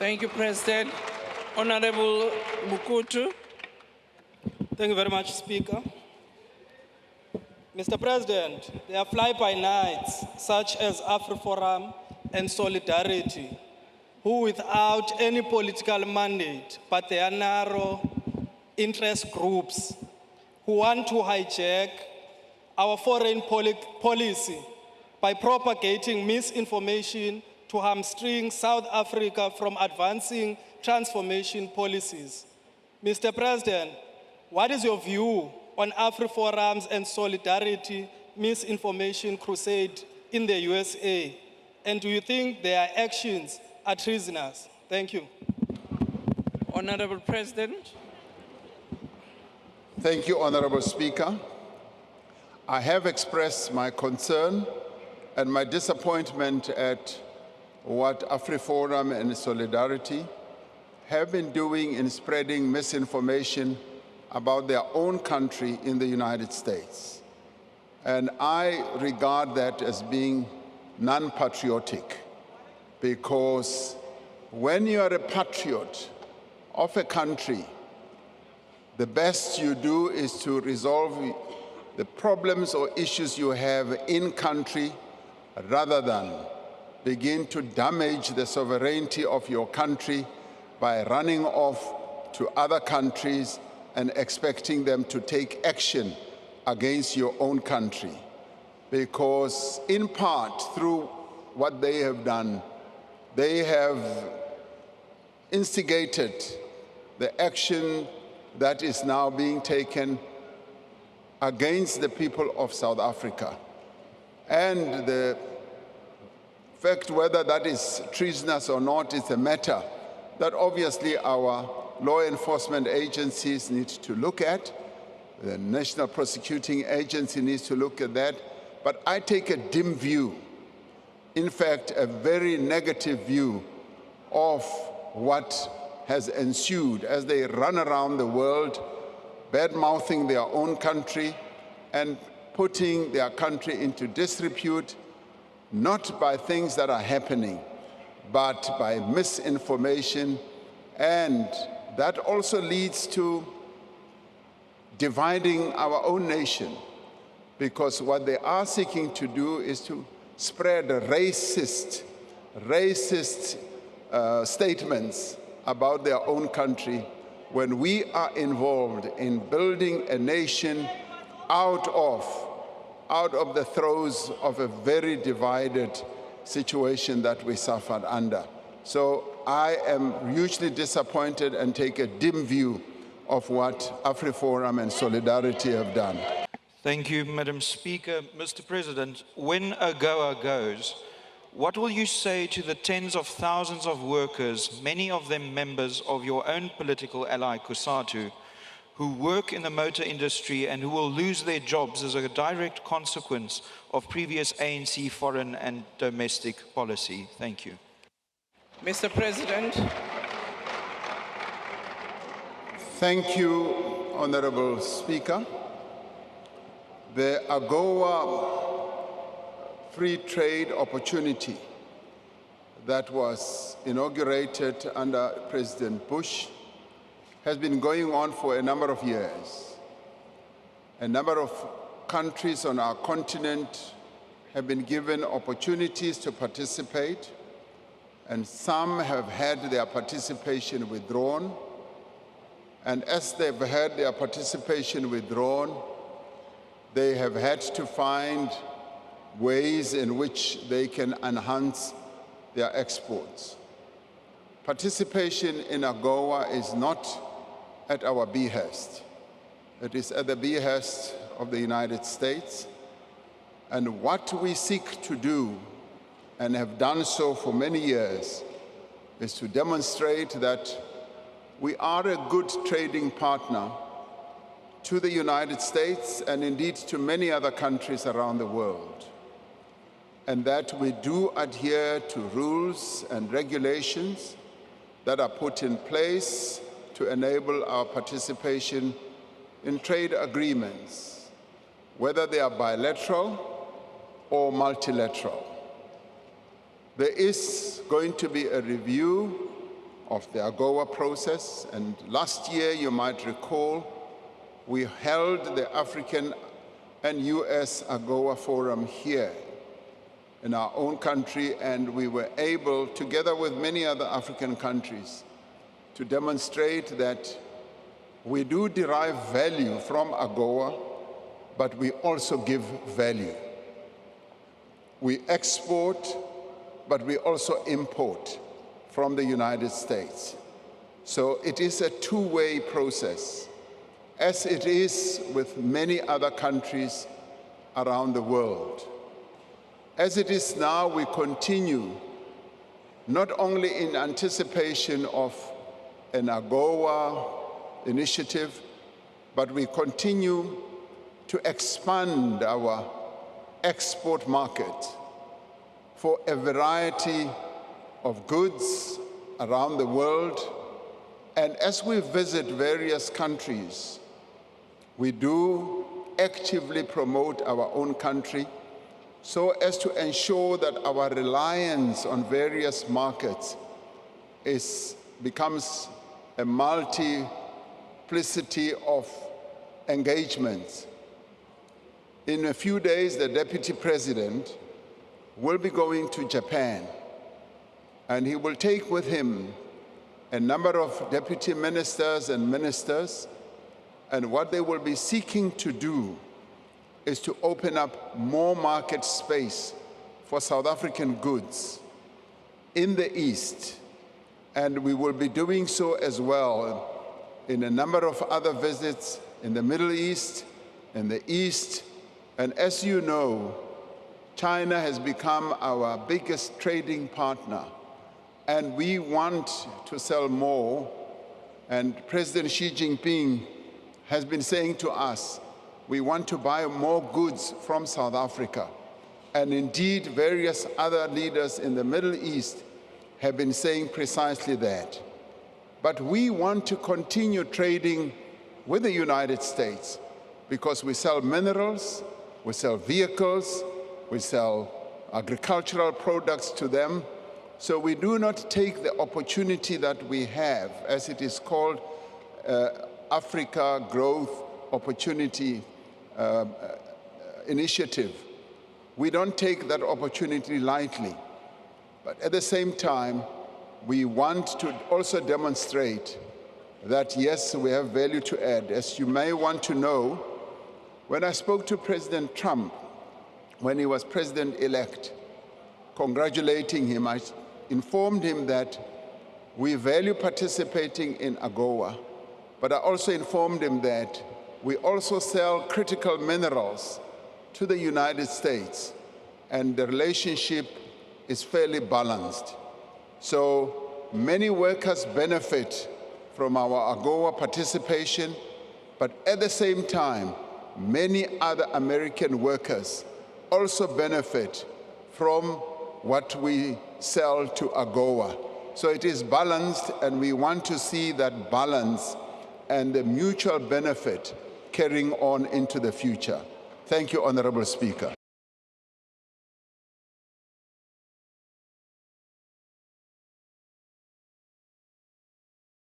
Thank you, President. Honorable Mukutu. Thank you very much, Speaker. Mr. President, there are fly-by-nights such as Afriforum and Solidarity, who without any political mandate, but they are narrow interest groups who want to hijack our foreign policy by propagating misinformation to hamstring South Africa from advancing transformation policies. Mr. President, what is your view on Afriforum's and Solidarity misinformation crusade in the USA? And do you think their actions are treasonous? Thank you. Honorable President. Thank you, Honorable Speaker. I have expressed my concern and my disappointment at what Afriforum and Solidarity have been doing in spreading misinformation about their own country in the United States. And I regard that as being non-patriotic, because when you are a patriot of a country, the best you do is to resolve the problems or issues you have in country rather than begin to damage the sovereignty of your country by running off to other countries and expecting them to take action against your own country. Because in part, through what they have done, they have instigated the action that is now being taken against the people of South Africa. And the fact whether that is treasonous or not is a matter that obviously our law enforcement agencies need to look at. The National Prosecuting Agency needs to look at that. But I take a dim view, in fact, a very negative view of what has ensued as they run around the world, bad-mouthing their own country and putting their country into disrepute, not by things that are happening, but by misinformation. And that also leads to dividing our own nation, because what they are seeking to do is to spread racist statements about their own country when we are involved in building a nation out of the throes of a very divided situation that we suffered under. So I am hugely disappointed and take a dim view of what Afriforum and Solidarity have done. Thank you, Madam Speaker. Mr. President, when AGOA goes, what will you say to the tens of thousands of workers, many of them members of your own political ally, COSATU, who work in the motor industry and who will lose their jobs as a direct consequence of previous ANC foreign and domestic policy? Thank you. Mr. President. Thank you, Honorable Speaker. The AGOA free trade opportunity that was inaugurated under President Bush has been going on for a number of years. A number of countries on our continent have been given opportunities to participate, and some have had their participation withdrawn. And as they've had their participation withdrawn, they have had to find ways in which they can enhance their exports. Participation in AGOA is not at our behest. It is at the behest of the United States. And what we seek to do, and have done so for many years, is to demonstrate that we are a good trading partner to the United States and indeed to many other countries around the world, and that we do adhere to rules and regulations that are put in place to enable our participation in trade agreements, whether they are bilateral or multilateral. There is going to be a review of the AGOA process. And last year, you might recall, we held the African and US AGOA forum here in our own country, and we were able, together with many other African countries, to demonstrate that we do derive value from AGOA, but we also give value. We export, but we also import from the United States. So it is a two-way process, as it is with many other countries around the world. As it is now, we continue not only in anticipation of an AGOA initiative, but we continue to expand our export market for a variety of goods around the world. And as we visit various countries, we do actively promote our own country so as to ensure that our reliance on various markets becomes a multiplicity of engagements. In a few days, the Deputy President will be going to Japan, and he will take with him a number of deputy ministers and ministers, and what they will be seeking to do is to open up more market space for South African goods in the East. And we will be doing so as well in a number of other visits in the Middle East, in the East. And as you know, China has become our biggest trading partner, and we want to sell more. And President Xi Jinping has been saying to us, we want to buy more goods from South Africa. And indeed, various other leaders in the Middle East have been saying precisely that. But we want to continue trading with the United States because we sell minerals, we sell vehicles, we sell agricultural products to them. So we do not take the opportunity that we have, as it is called Africa Growth Opportunity Initiative. We don't take that opportunity lightly. But at the same time, we want to also demonstrate that, yes, we have value to add. As you may want to know, when I spoke to President Trump, when he was president-elect, congratulating him, I informed him that we value participating in AGOA, but I also informed him that we also sell critical minerals to the United States, and the relationship is fairly balanced. So many workers benefit from our AGOA participation, but at the same time, many other American workers also benefit from what we sell to AGOA. So it is balanced, and we want to see that balance and the mutual benefit carrying on into the future. Thank you, Honorable Speaker.